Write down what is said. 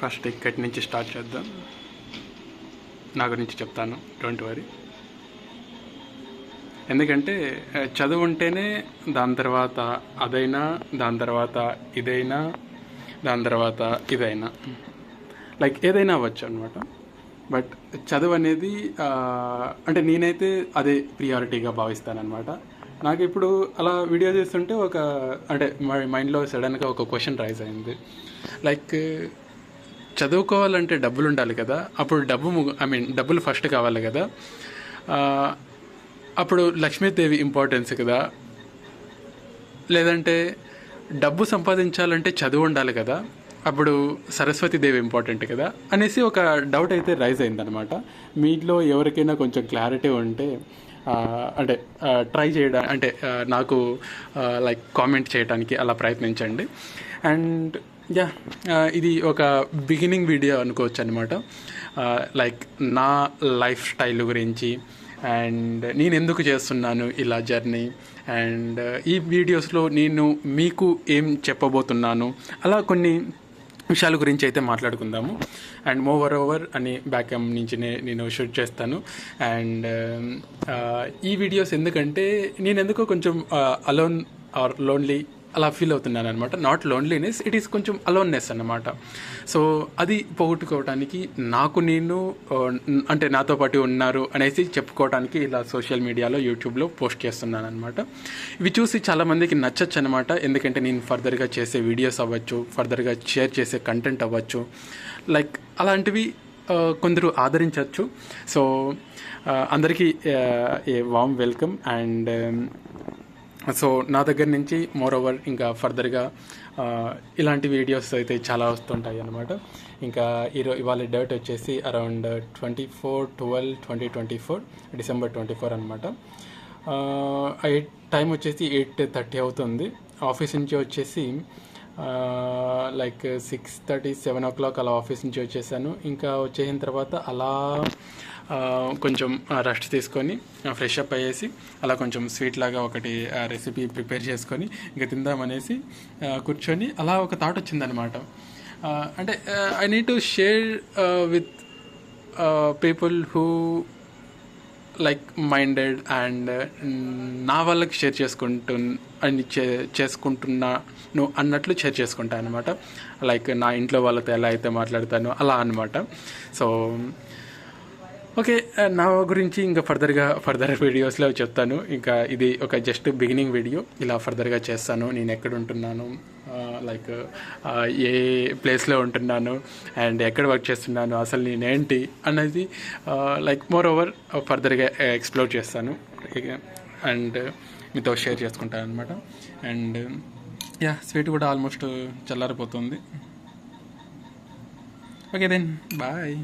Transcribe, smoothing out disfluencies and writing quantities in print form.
First ఇక్కడి నుంచి start చేద్దాం. నా గురించి చెప్తాను, డోంట్ వరీ. ఎందుకంటే చదువు ఉంటేనే దాని తర్వాత అదైనా, దాని తర్వాత ఇదైనా, దాని తర్వాత ఇదైనా, లైక్ ఏదైనా అవ్వచ్చు అనమాట. బట్ చదువు అనేది అంటే నేనైతే అదే ప్రియారిటీగా భావిస్తానమాట. నాకు ఇప్పుడు అలా వీడియో చేస్తుంటే అంటే మా మైండ్లో సడన్గా ఒక క్వశ్చన్ రైజ్ అయింది. లైక్ చదువుకోవాలంటే డబ్బులు ఉండాలి కదా, అప్పుడు డబ్బులు ఫస్ట్ కావాలి కదా, అప్పుడు లక్ష్మీదేవి ఇంపార్టెన్స్ కదా, లేదంటే డబ్బు సంపాదించాలంటే చదువు ఉండాలి కదా, అప్పుడు సరస్వతీదేవి ఇంపార్టెంట్ కదా అనేసి ఒక డౌట్ అయితే రైజ్ అయిందనమాట. మీలో ఎవరికైనా కొంచెం క్లారిటీ ఉంటే అంటే ట్రై చేయడం అంటే నాకు లైక్ కామెంట్ చేయడానికి అలా ప్రయత్నించండి. అండ్ ఇది ఒక బిగినింగ్ వీడియో అనుకోవచ్చు అనమాట. లైక్ నా లైఫ్ స్టైల్ గురించి అండ్ నేను ఎందుకు చేస్తున్నాను ఇలా జర్నీ, అండ్ ఈ వీడియోస్లో నేను మీకు ఏం చెప్పబోతున్నాను, అలా కొన్ని విషయాల గురించి అయితే మాట్లాడుకుందాము. అండ్ ఓవర్ అని బ్యాక్యామ్ నుంచి నేను షూట్ చేస్తాను. అండ్ ఈ వీడియోస్ ఎందుకంటే నేను ఎందుకో కొంచెం అలోన్ ఆర్ లోన్లీ అలా ఫీల్ అవుతున్నాను అనమాట. నాట్ లోన్లీనెస్, ఇట్ ఈస్ కొంచెం అలోన్నెస్ అన్నమాట. సో అది పోగొట్టుకోవడానికి నాకు నేను అంటే నాతో పాటు ఉన్నారు అనేసి చెప్పుకోవడానికి ఇలా సోషల్ మీడియాలో యూట్యూబ్లో పోస్ట్ చేస్తున్నాను అనమాట. ఇవి చూసి చాలామందికి నచ్చచ్చు అనమాట. ఎందుకంటే నేను ఫర్దర్గా చేసే వీడియోస్ అవ్వచ్చు, ఫర్దర్గా షేర్ చేసే కంటెంట్ అవ్వచ్చు, లైక్ అలాంటివి కొందరు ఆదరించవచ్చు. సో అందరికీ ఏ వామ్ వెల్కమ్. అండ్ సో నా దగ్గర నుంచి మోరోవర్ ఇంకా ఫర్దర్గా ఇలాంటి వీడియోస్ అయితే చాలా వస్తుంటాయి అన్నమాట. ఇంకా ఇవాళ డేట్ వచ్చేసి అరౌండ్ 24/12/2024 December 24 అనమాట. టైం వచ్చేసి 8:30 అవుతుంది. ఆఫీస్ నుంచి వచ్చేసి లైక్ 6:30 7 o'clock అలా ఆఫీస్ నుంచి వచ్చేసాను. ఇంకా వచ్చేసిన తర్వాత అలా కొంచెం రెస్ట్ తీసుకొని ఫ్రెష్ అప్ అయ్యేసి అలా కొంచెం స్వీట్ లాగా ఒకటి రెసిపీ ప్రిపేర్ చేసుకొని ఇంకా తిందామనేసి కూర్చొని అలా ఒక థాట్ వచ్చిందనమాట. అంటే I need to share with people who like minded and నా వాళ్ళకి షేర్ చేసుకుంటున్నాను అన్నట్లు షేర్ చేసుకుంటాను అనమాట. లైక్ నా ఇంట్లో వాళ్ళతో ఎలా అయితే మాట్లాడతానో అలా అనమాట. సో ఓకే, నా గురించి ఇంకా ఫర్దర్ వీడియోస్లో చెప్తాను. ఇంకా ఇది ఒక జస్ట్ బిగినింగ్ వీడియో. ఇలా ఫర్దర్గా చేస్తాను. నేను ఎక్కడ ఉంటున్నాను, లైక్ ఏ ప్లేస్లో ఉంటున్నాను అండ్ ఎక్కడ వర్క్ చేస్తున్నాను, అసలు నేనేంటి అన్నది లైక్ మోరోవర్ ఫర్దర్గా ఎక్స్ప్లోర్ చేస్తాను అండ్ మీతో షేర్ చేసుకుంటాను అనమాట. అండ్ స్వీట్ కూడా ఆల్మోస్ట్ చల్లారిపోతుంది. Okay then bye.